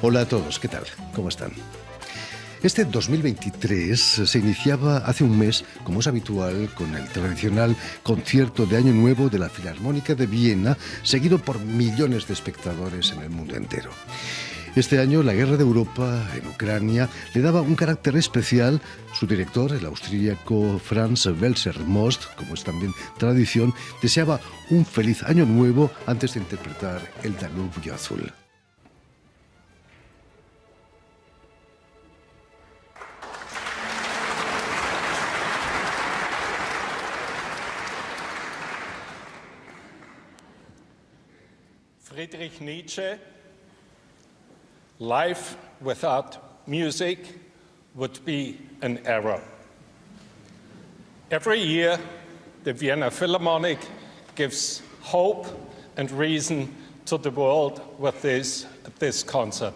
Hola a todos, ¿qué tal? ¿Cómo están? Este 2023 se iniciaba hace un mes, como es habitual, con el tradicional concierto de Año Nuevo de la Filarmónica de Viena, seguido por millones de espectadores en el mundo entero. Este año, la guerra de Europa en Ucrania le daba un carácter especial. Su director, el austríaco Franz Welser Most, como es también tradición, deseaba un feliz Año Nuevo antes de interpretar el Danubio Azul. Friedrich Nietzsche, life without music would be an error. Every year, the Vienna Philharmonic gives hope and reason to the world with this concert.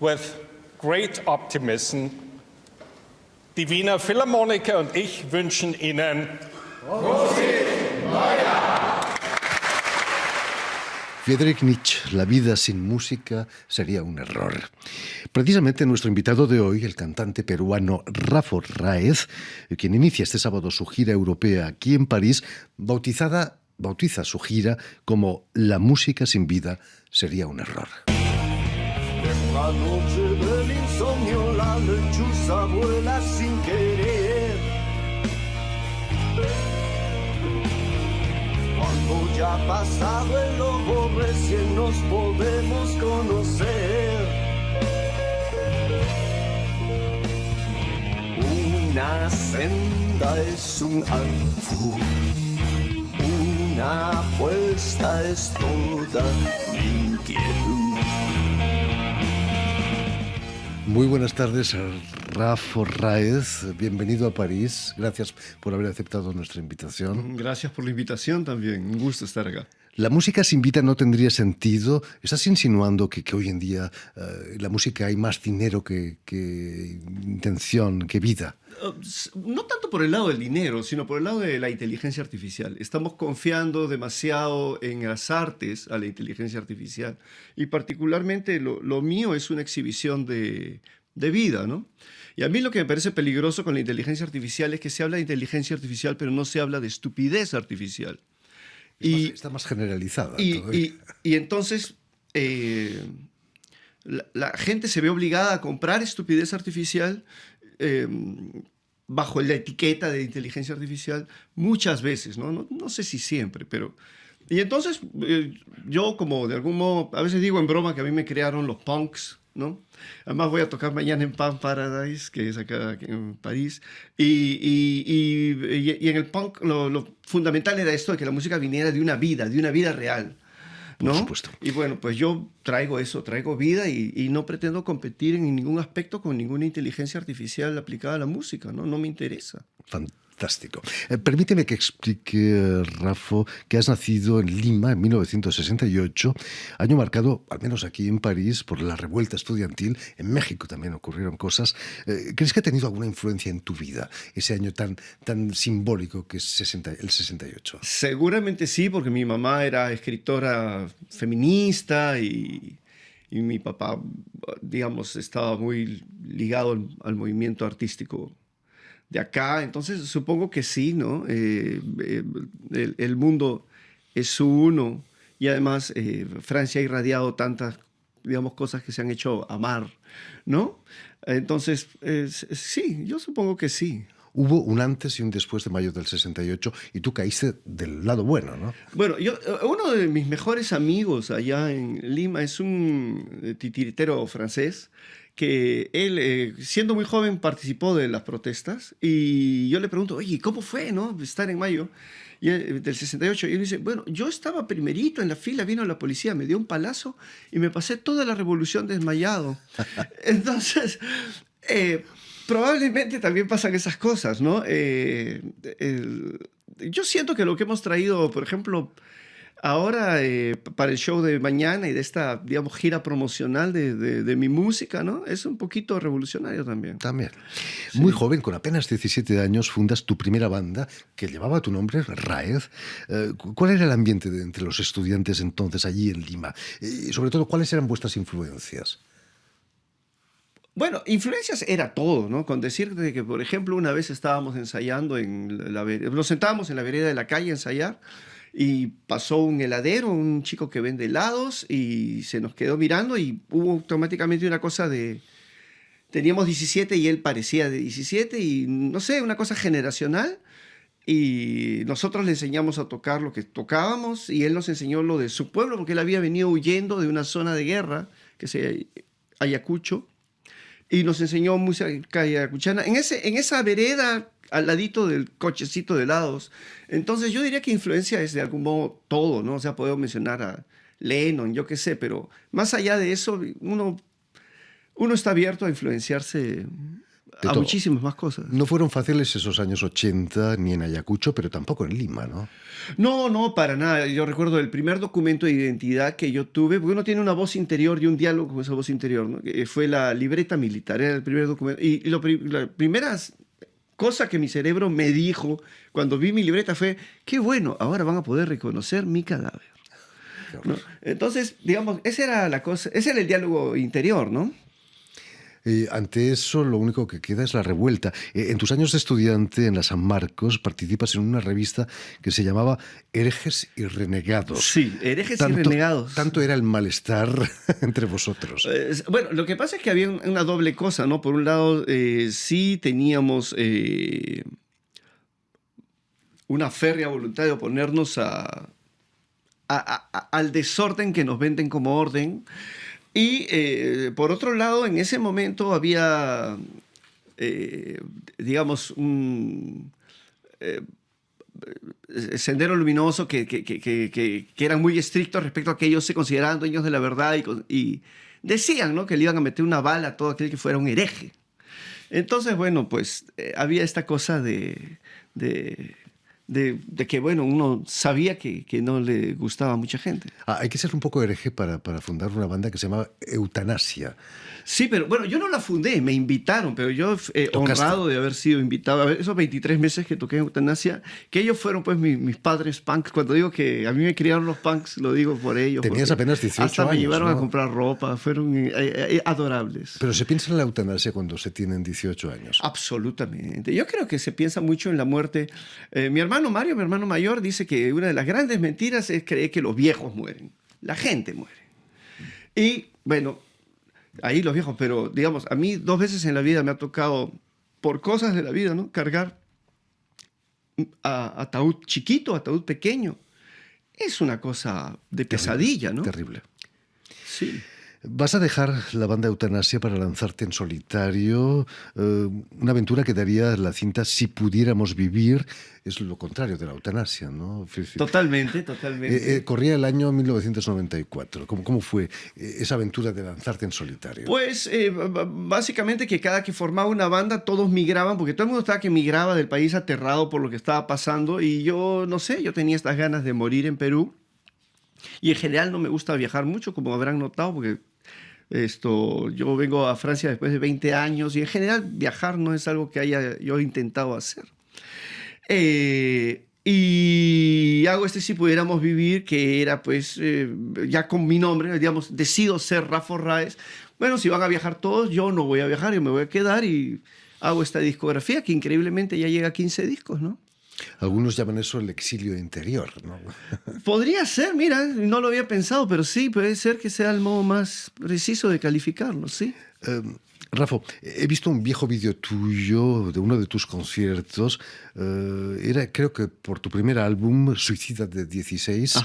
With great optimism, die Wiener Philharmoniker und ich wünschen Ihnen Prosit Neujahr! Friedrich Nietzsche, la vida sin música sería un error. Precisamente nuestro invitado de hoy, el cantante peruano Rafo Ráez, quien inicia este sábado su gira europea aquí en París, bautiza su gira como La música sin vida sería un error. En la noche del insomnio la lechuza vuela sin querer. Cuando ya ha pasado el lobo, recién nos podemos conocer. Una senda es un alfu, una apuesta es toda mi inquietud. Muy buenas tardes, Rafo Ráez. Bienvenido a París. Gracias por haber aceptado nuestra invitación. Gracias por la invitación también. Un gusto estar acá. La música sin vida no tendría sentido. ¿Estás insinuando que hoy en día en la música hay más dinero que intención, que vida? No tanto por el lado del dinero, sino por el lado de la inteligencia artificial. Estamos confiando demasiado en las artes a la inteligencia artificial. Y particularmente lo mío es una exhibición de vida, ¿no? Y a mí lo que me parece peligroso con la inteligencia artificial es que se habla de inteligencia artificial, pero no se habla de estupidez artificial. Está más generalizada. Y entonces la gente se ve obligada a comprar estupidez artificial bajo la etiqueta de inteligencia artificial muchas veces, ¿no? No sé si siempre, pero... Y entonces yo como de algún modo, a veces digo en broma que a mí me crearon los punks, ¿no? Además voy a tocar mañana en Pan Paradise, que es acá en París, y en el punk lo fundamental era esto de que la música viniera de una vida real, ¿no? Por supuesto. Y bueno, pues yo traigo eso, traigo vida y no pretendo competir en ningún aspecto con ninguna inteligencia artificial aplicada a la música, ¿no? No me interesa. Fantástico. Permíteme que explique, Rafo, que has nacido en Lima en 1968, año marcado, al menos aquí en París, por la revuelta estudiantil. En México también ocurrieron cosas. ¿Crees que ha tenido alguna influencia en tu vida ese año tan simbólico que es el 68? Seguramente sí, porque mi mamá era escritora feminista y mi papá, digamos, estaba muy ligado al movimiento artístico de acá. Entonces supongo que sí, ¿no? El mundo es uno y además Francia ha irradiado tantas, digamos, cosas que se han hecho amar, ¿no? Entonces, sí, yo supongo que sí. Hubo un antes y un después de mayo del 68 y tú caíste del lado bueno, ¿no? Bueno, uno de mis mejores amigos allá en Lima es un titiritero francés que él, siendo muy joven, participó de las protestas y yo le pregunto, oye, ¿cómo fue, no, estar en mayo del 68? Y él dice, bueno, yo estaba primerito en la fila, vino la policía, me dio un palazo y me pasé toda la revolución desmayado. Entonces... probablemente también pasan esas cosas, ¿no? Yo siento que lo que hemos traído, por ejemplo, ahora para el show de mañana y de esta, digamos, gira promocional de mi música, ¿no? Es un poquito revolucionario también. También. Muy joven, con apenas 17 años, fundas tu primera banda que llevaba tu nombre, Raez. ¿Cuál era el ambiente entre los estudiantes entonces allí en Lima? Y sobre todo, ¿cuáles eran vuestras influencias? Bueno, influencias era todo, ¿no? Con decirte que, por ejemplo, una vez estábamos ensayando nos sentábamos en la vereda de la calle a ensayar y pasó un heladero, un chico que vende helados y se nos quedó mirando y hubo automáticamente una cosa de... Teníamos 17 y él parecía de 17 y, no sé, una cosa generacional. Y nosotros le enseñamos a tocar lo que tocábamos y él nos enseñó lo de su pueblo porque él había venido huyendo de una zona de guerra que se llama Ayacucho. Y nos enseñó música ayacuchana en esa vereda al ladito del cochecito de helados. Entonces yo diría que influencia es de algún modo todo, ¿no? O sea, puedo mencionar a Lennon, yo qué sé, pero más allá de eso, uno está abierto a influenciarse a todo. muchísimas más cosas. No fueron fáciles esos años 80, ni en Ayacucho, pero tampoco en Lima, ¿no? No, para nada. Yo recuerdo el primer documento de identidad que yo tuve, porque uno tiene una voz interior y un diálogo con esa voz interior, ¿no? Que fue la libreta militar, era el primer documento. Y la primera cosa que mi cerebro me dijo cuando vi mi libreta fue, qué bueno, ahora van a poder reconocer mi cadáver. ¿No? Entonces, digamos, esa era la cosa, ese era el diálogo interior, ¿no? Ante eso, lo único que queda es la revuelta. En tus años de estudiante en la San Marcos participas en una revista que se llamaba Herejes y Renegados. Sí, Herejes y Renegados. Tanto era el malestar entre vosotros. Bueno, lo que pasa es que había una doble cosa, ¿no? Por un lado, sí teníamos una férrea voluntad de oponernos al desorden que nos venden como orden. Y por otro lado, en ese momento había, digamos, un sendero luminoso que eran muy estrictos respecto a que ellos se consideraban dueños de la verdad y decían, ¿no?, que le iban a meter una bala a todo aquel que fuera un hereje. Entonces, bueno, pues había esta cosa de que, bueno, uno sabía que no le gustaba a mucha gente. Hay que ser un poco hereje para fundar una banda que se llamaba Eutanasia. Sí, pero bueno, yo no la fundé, me invitaron, pero yo honrado de haber sido invitado. A ver, esos 23 meses que toqué en Eutanasia, que ellos fueron pues mis padres punks. Cuando digo que a mí me criaron los punks, lo digo por ellos. Tenías apenas 18 años. Hasta me llevaron, ¿no?, a comprar ropa, fueron adorables. Pero se piensa en la eutanasia cuando se tienen 18 años. Absolutamente. Yo creo que se piensa mucho en la muerte. Mi hermano Mario, mi hermano mayor, dice que una de las grandes mentiras es creer que los viejos mueren. La gente muere. Y bueno, ahí los viejos, pero digamos, a mí 2 veces en la vida me ha tocado, por cosas de la vida, ¿no?, cargar ataúd chiquito, ataúd pequeño. Es una cosa de pesadilla, ¿no? Terrible. Sí. Vas a dejar la banda Eutanasia para lanzarte en solitario, una aventura que daría la cinta Si pudiéramos vivir. Es lo contrario de la eutanasia, ¿no? Totalmente. Corría el año 1994. ¿Cómo fue esa aventura de lanzarte en solitario? Pues básicamente que cada que formaba una banda todos migraban, porque todo el mundo estaba que migraba del país aterrado por lo que estaba pasando, y yo, no sé, yo tenía estas ganas de morir en Perú. Y en general no me gusta viajar mucho, como habrán notado, porque yo vengo a Francia después de 20 años y en general viajar no es algo que haya yo intentado hacer. Y hago Si pudiéramos vivir, que era pues ya con mi nombre, digamos, decido ser Rafo Raez. Bueno, si van a viajar todos, yo no voy a viajar, yo me voy a quedar y hago esta discografía que increíblemente ya llega a 15 discos, ¿no? Algunos llaman eso el exilio interior, ¿no? Podría ser, mira, no lo había pensado, pero sí, puede ser que sea el modo más preciso de calificarlo, sí. Rafa, he visto un viejo vídeo tuyo de uno de tus conciertos. Era, creo que por tu primer álbum, Suicida de 16,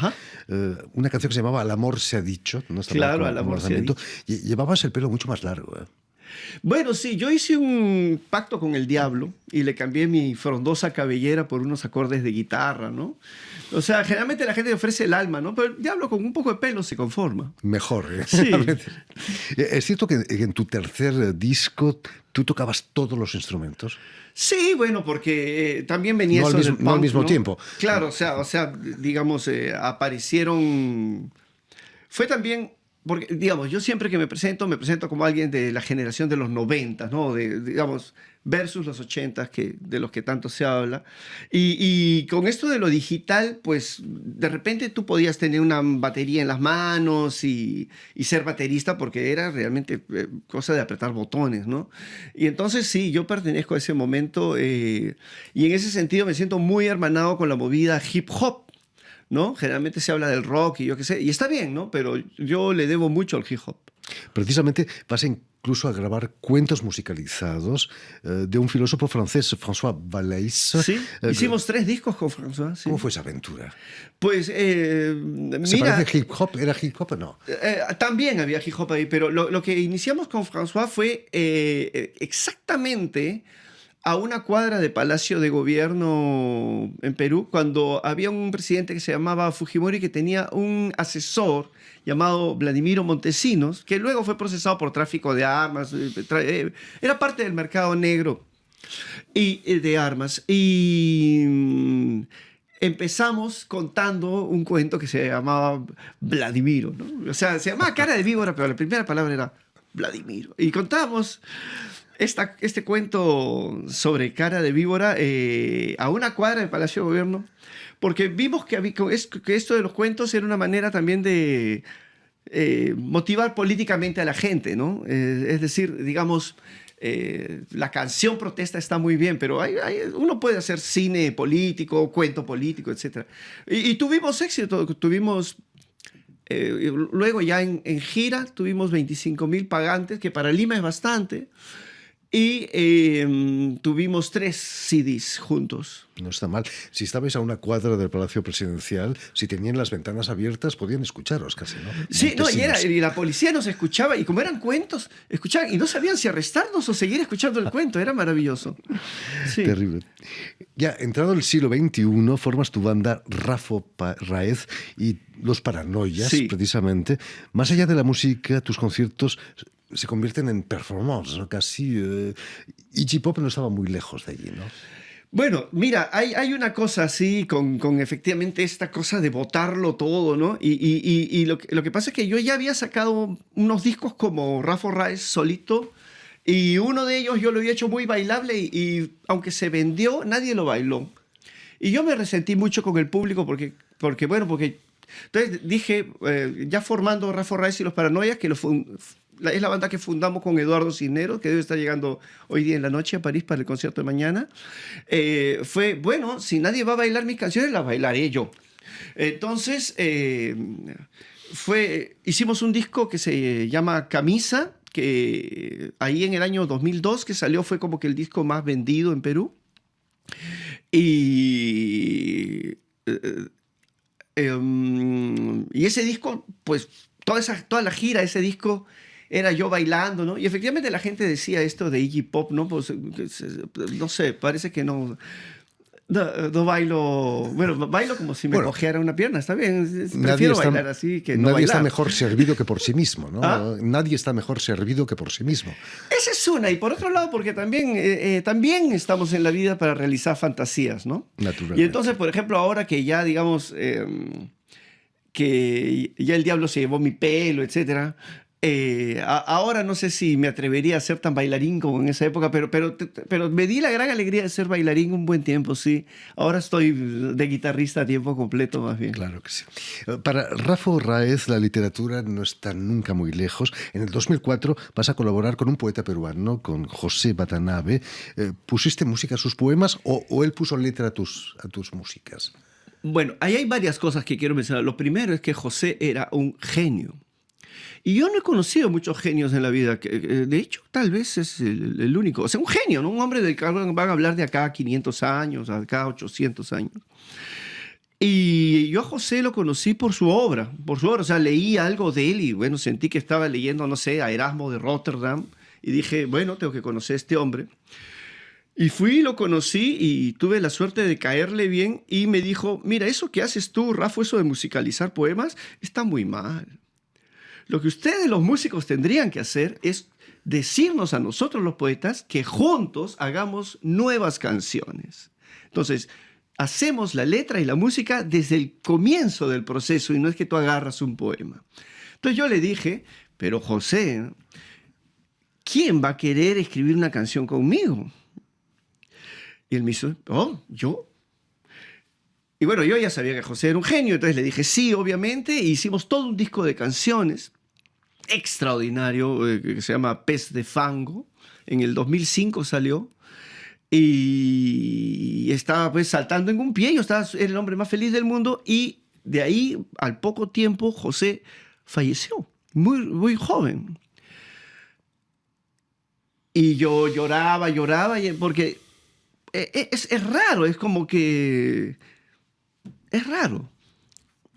una canción que se llamaba Al amor se ha dicho. ¿No? Claro, Al amor se ha dicho. Llevabas el pelo mucho más largo, ¿eh? Bueno, sí, yo hice un pacto con el diablo y le cambié mi frondosa cabellera por unos acordes de guitarra, ¿no? O sea, generalmente la gente ofrece el alma, ¿no? Pero el diablo con un poco de pelo se conforma. Mejor, ¿eh? Sí. A veces. ¿Es cierto que en tu tercer disco tú tocabas todos los instrumentos? Sí, bueno, porque también venía No eso al del mismo- no al punk, mismo tiempo. Claro, o sea, digamos, aparecieron... Fue también, porque, digamos, yo siempre que me presento como alguien de la generación de los 90, ¿no? Digamos, versus los 80, de los que tanto se habla. Y con esto de lo digital, pues, de repente tú podías tener una batería en las manos y ser baterista porque era realmente cosa de apretar botones, ¿no? Y entonces sí, yo pertenezco a ese momento y en ese sentido me siento muy hermanado con la movida hip hop, ¿no? Generalmente se habla del rock y yo qué sé, y está bien, ¿no? Pero yo le debo mucho al hip hop. Precisamente vas incluso a grabar cuentos musicalizados de un filósofo francés, François Valais. Sí, hicimos 3 discos con François. Sí. ¿Cómo fue esa aventura? Pues, ¿Se mira, parece hip hop? ¿Era hip hop o no? también había hip hop ahí, pero lo que iniciamos con François fue exactamente a una cuadra de Palacio de Gobierno en Perú, cuando había un presidente que se llamaba Fujimori que tenía un asesor llamado Vladimiro Montesinos, que luego fue procesado por tráfico de armas, era parte del mercado negro de armas. Y empezamos contando un cuento que se llamaba Vladimiro, ¿no? O sea, se llamaba Cara de Víbora, pero la primera palabra era Vladimiro. Y contamos este cuento sobre Cara de Víbora a una cuadra del Palacio de Gobierno, porque vimos que esto de los cuentos era una manera también de motivar políticamente a la gente, ¿no? Es decir, digamos, la canción protesta está muy bien, pero uno puede hacer cine político, cuento político, etc. Y tuvimos éxito, luego ya en gira tuvimos 25,000 pagantes, que para Lima es bastante. Y tuvimos 3 CDs juntos. No está mal. Si estabais a una cuadra del Palacio Presidencial, si tenían las ventanas abiertas, podían escucharos casi, ¿no? Sí, no, Montesinos. y la policía nos escuchaba, y como eran cuentos, escuchaban, y no sabían si arrestarnos o seguir escuchando el cuento. Era maravilloso. Sí. Terrible. Ya, entrado el siglo XXI, formas tu banda Rafo Raez y Los Paranoias, Sí. precisamente. Más allá de la música, tus conciertos se convierten en performance, ¿no? Casi. Iggy Pop no estaba muy lejos de allí, ¿no? Bueno, mira, hay una cosa así con efectivamente esta cosa de botarlo todo, ¿no? Y lo que pasa es que yo ya había sacado unos discos como Rafo Raez solito, y uno de ellos yo lo había hecho muy bailable y aunque se vendió, nadie lo bailó. Y yo me resentí mucho con el público porque entonces dije, ya formando Rafo Raez y Los Paranoias, que es la banda que fundamos con Eduardo Cisneros, que debe estar llegando hoy día en la noche a París para el concierto de mañana, fue, bueno, si nadie va a bailar mis canciones, las bailaré yo. Entonces, hicimos un disco que se llama Camisa, que ahí en el año 2002 que salió, fue como que el disco más vendido en Perú. Y ese disco, pues toda la gira, ese disco era yo bailando, ¿no? Y efectivamente la gente decía esto de Iggy Pop, ¿no? Pues, no sé, parece que no bailo. Bueno, bailo como si me cojeara una pierna, está bien. Prefiero bailar así que no nadie bailar. está mejor servido que por sí mismo, ¿no? ¿Ah? Nadie está mejor servido que por sí mismo. Esa es una. Y por otro lado, porque también estamos en la vida para realizar fantasías, ¿no? Naturalmente. Y entonces, por ejemplo, ahora que ya, digamos, que ya el diablo se llevó mi pelo, etcétera. Ahora no sé si me atrevería a ser tan bailarín como en esa época, pero me di la gran alegría de ser bailarín un buen tiempo, sí. Ahora estoy de guitarrista a tiempo completo, más bien. Claro que sí. Para Rafo Raez, la literatura no está nunca muy lejos. En el 2004 vas a colaborar con un poeta peruano, con José Watanabe. ¿Pusiste música a sus poemas o él puso letra a tus músicas? Bueno, ahí hay varias cosas que quiero mencionar. Lo primero es que José era un genio. Y yo no he conocido muchos genios en la vida. De hecho, tal vez es el único. O sea, un genio, ¿no? Un hombre del que van a hablar de acá a 500 años, acá a 800 años. Y yo a José lo conocí por su obra. O sea, leí algo de él y, bueno, sentí que estaba leyendo, no sé, a Erasmo de Rotterdam. Y dije, bueno, tengo que conocer a este hombre. Y fui, lo conocí y tuve la suerte de caerle bien y me dijo, mira, eso que haces tú, Rafa, eso de musicalizar poemas, está muy mal. Lo que ustedes los músicos tendrían que hacer es decirnos a nosotros los poetas que juntos hagamos nuevas canciones. Entonces, hacemos la letra y la música desde el comienzo del proceso y no es que tú agarras un poema. Entonces yo le dije, pero José, ¿quién va a querer escribir una canción conmigo? Y él me dijo, oh, ¿yo? Y bueno, yo ya sabía que José era un genio, entonces le dije, sí, obviamente, e hicimos todo un disco de canciones extraordinario que se llama Pez de Fango. En el 2005 salió. Y estaba pues saltando en un pie, era el hombre más feliz del mundo y de ahí al poco tiempo José falleció, muy joven. Y yo lloraba porque es raro, es como que es raro.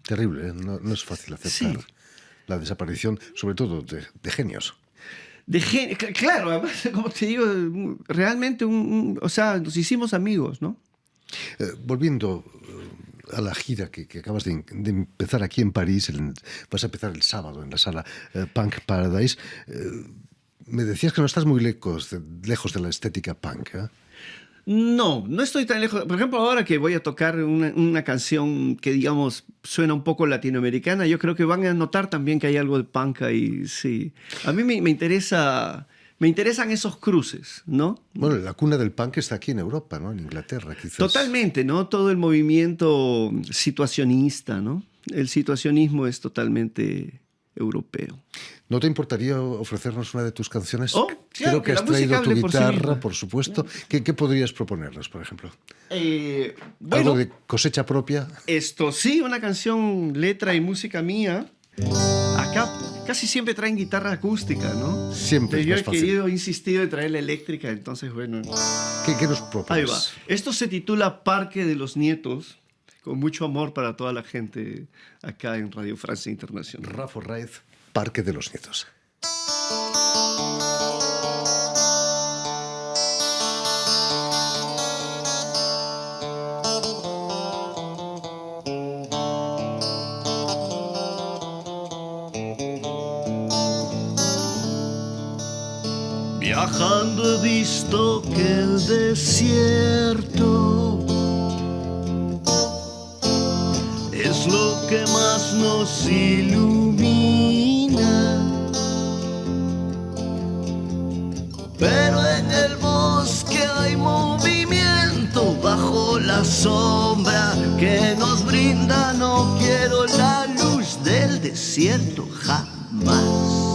Terrible, ¿eh? No es fácil aceptar la desaparición, sobre todo de genios. Claro, además, como te digo, realmente, o sea, nos hicimos amigos, ¿no? Volviendo a la gira que acabas de empezar aquí en París, vas a empezar el sábado en la sala Punk Paradise. Me decías que no estás muy lejos de la estética punk, ¿eh? No estoy tan lejos. Por ejemplo, ahora que voy a tocar una canción que, digamos, suena un poco latinoamericana, yo creo que van a notar también que hay algo de punk ahí, sí. A mí me interesan esos cruces, ¿no? Bueno, la cuna del punk está aquí en Europa, ¿no? En Inglaterra, quizás. Totalmente, ¿no? Todo el movimiento situacionista, ¿no? El situacionismo es totalmente europeo. ¿No te importaría ofrecernos una de tus canciones? Oh, claro, creo que has traído tu por sí guitarra, misma. por supuesto. ¿Qué podrías proponernos, por ejemplo? Bueno, ¿Algo de cosecha propia? esto sí, una canción, letra y música mía. Acá casi siempre traen guitarra acústica, ¿no? Siempre es Pero yo más he fácil. insistido en traer la eléctrica, entonces bueno. ¿Qué nos propones? Ahí va. Esto se titula Parque de los Nietos, con mucho amor para toda la gente acá en Radio Francia Internacional. Rafa Raiz, Parque de los Nietos. Viajando he visto que el desierto es lo que más nos ilumina, pero en el bosque hay movimiento bajo la sombra que nos brinda. No quiero la luz del desierto jamás.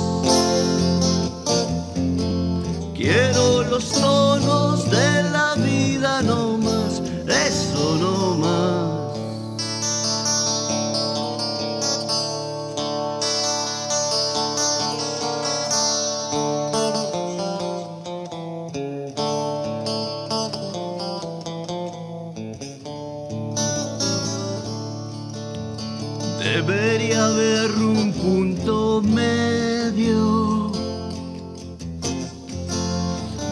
Quiero los tonos de la vida no más, eso no más. Debería haber un punto medio,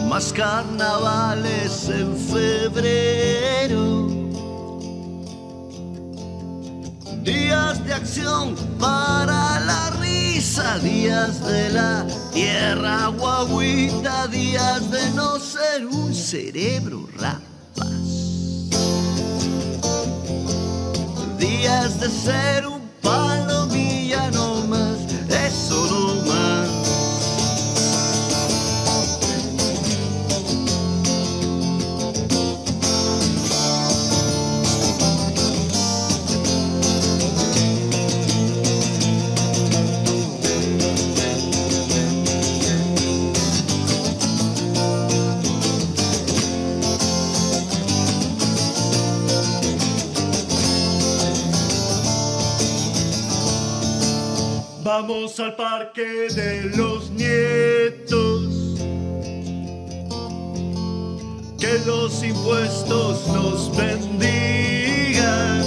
más carnavales en febrero, días de acción para la risa, días de la tierra guaguita, días de no ser un cerebro rapaz, días de ser un palomilla no más, eso no más. Vamos al parque de los nietos, que los impuestos nos bendigan,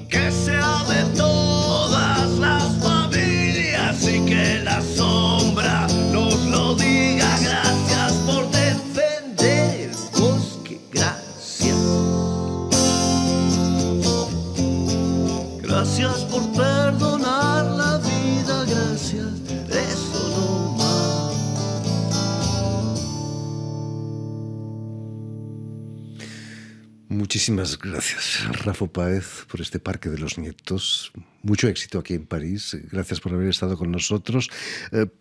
que sea de todas las familias y que las Gracias por perdonar la vida, gracias, eso no más. Muchísimas gracias, Rafa Páez, por este Parque de los Nietos. Mucho éxito aquí en París. Gracias por haber estado con nosotros.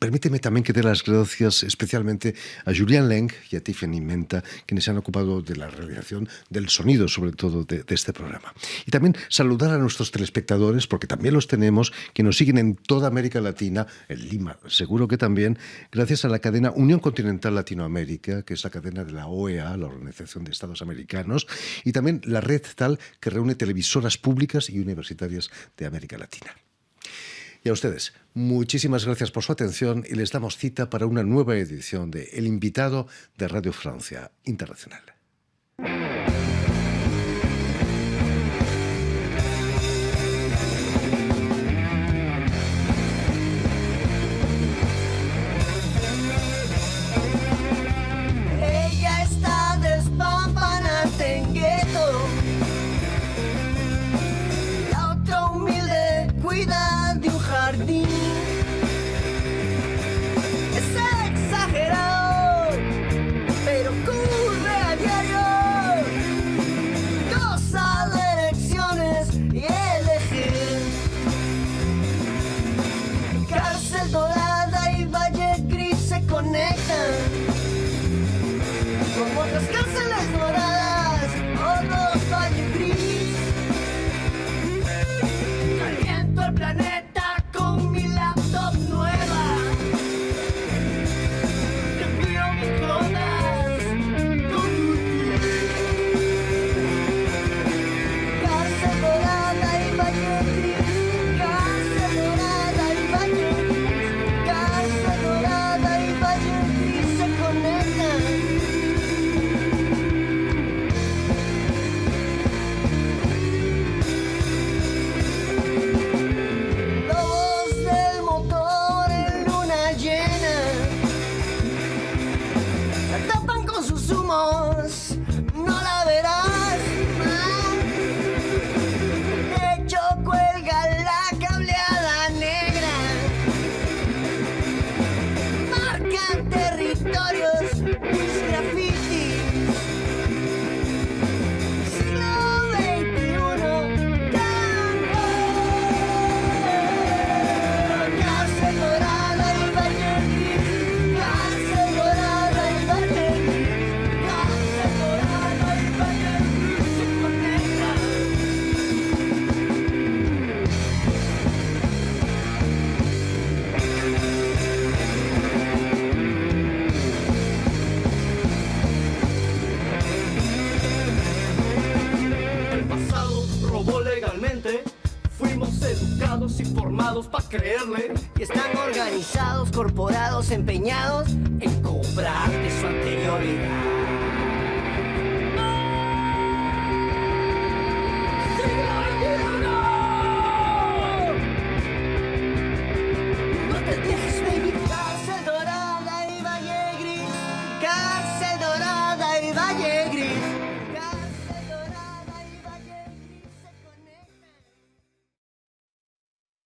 Permíteme también que dé las gracias especialmente a Julián Leng y a Tiffany Menta, quienes se han ocupado de la realización del sonido, sobre todo, de este programa. Y también saludar a nuestros telespectadores, porque también los tenemos, que nos siguen en toda América Latina, en Lima, seguro que también, gracias a la cadena Unión Continental Latinoamérica, que es la cadena de la OEA, la Organización de Estados Americanos, y también la red tal que reúne televisoras públicas y universitarias de América Latina. Y a ustedes, muchísimas gracias por su atención y les damos cita para una nueva edición de El Invitado de Radio Francia Internacional. Ella está despampanante en gueto. La otra humilde cuida de un jardín. Es exagerado, pero ocurre a diario. Goza de elecciones y elegir. Cárcel Dorada y Valle Gris se conectan. Como otras cárceles doradas, otros Valle Gris. Caliento el planeta con mi laptop nueva. Te envío microondas con Cárcel Dorada y Valle Gris. Cárcel Dorada y Valle Gris. Cárcel Dorada y Valle Gris se conectan. Lobos del motor en luna llena, la tapan con sus humos, no la verás más. De hecho cuelga la cableada negra, marcan territorios mis grafitis. Siglo XXI, tango. Cárcel Dorada y Valle Gris. Cárcel Dorada y Valle Gris. Cárcel Dorada y Valle Gris se conectan. El pasado robó legalmente. Fuimos educados y formados para creerle. Y están organizados, corporados, empeñados en cobrarte su anterioridad.